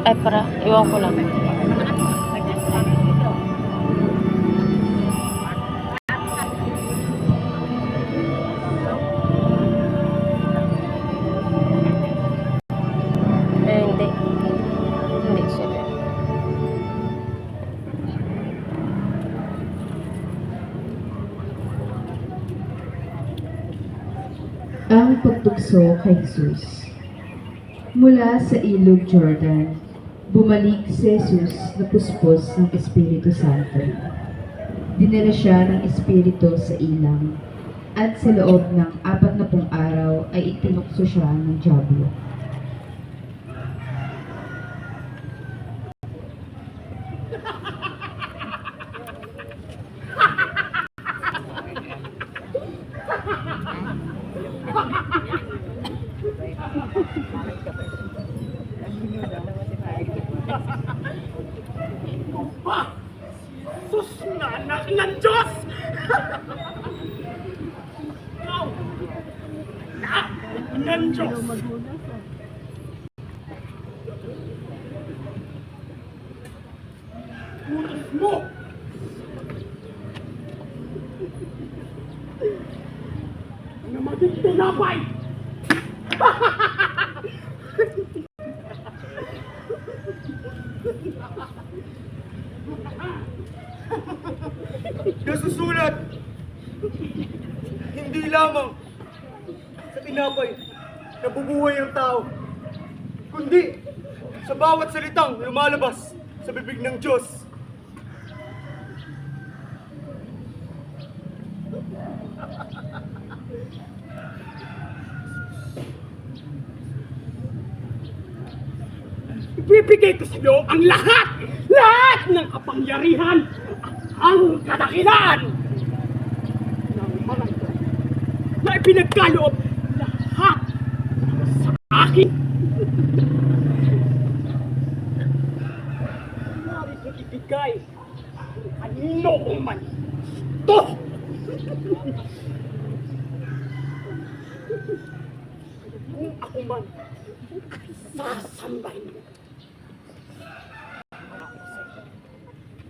Ay, para. Iwan ko lang. Eh, hindi. Hindi siya. Ang pagtukso kay Jesus. Mula sa ilog Jordan, bumalik si Jesus na puspos ng Espiritu Santo. Dinala siya ng Espiritu sa ilang, at sa loob ng 40 araw ay itinukso siya ng dyablo. Sus na anak ng Diyos! Ikaw! Anak ng Diyos! Utos mo! Na maging tinapay! Nasusulat, hindi lamang sa tinapay nabubuhay ang tao, kundi sa bawat salitang lumalabas sa bibig ng Diyos. Ibibigay ko sa iyo ang lahat ng kapangyarihan at ang kadakilaan ng mga ito na ipinagkaloob lahat sa akin. Mari ko ibigay kanino kung man ito. Kung ako man sasambahin mo.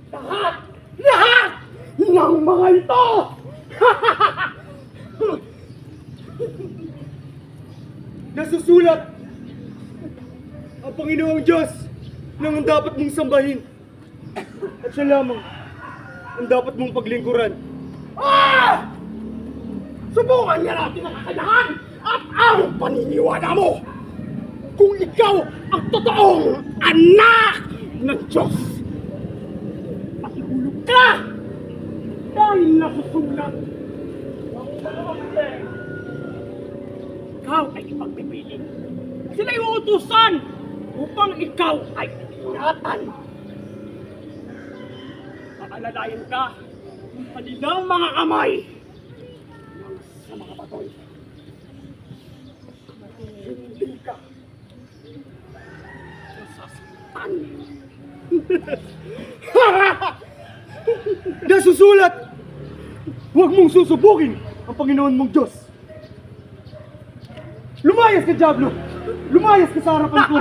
Lahat ng mga ito! Nasusulat, ang Panginoong Diyos nang ang dapat mong sambahin at siya lamang ang dapat mong paglingkuran. Subukan niya natin ang kakayahan at ang paniniwala mo kung ikaw ang totoong anak ng Diyos. Pakihulog ka dahil nasusulat ang dalawang beses. Ikaw ay ipagpipiling. Sila'y uutusan upang ikaw ay ingatan. Paalalayan ka ng kanilang mga kamay sa mga batoy. Hindi ka nasasaktan. Nasusulat, huwag mong susubukin ang Panginoon mong Diyos. Lumayas ka, Diablo! Lumayas ka sa harapan ko!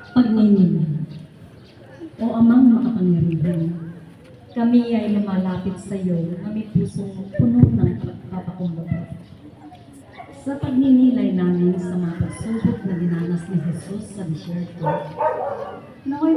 Pagninila, o Amang makapangyarihan, kami ay lumalapit sa iyo na may pusong puno ng pagpapakumbaba. Sa pagninilay namin sa mga pagsubok na dinanas ni Jesus sa disyerto, naway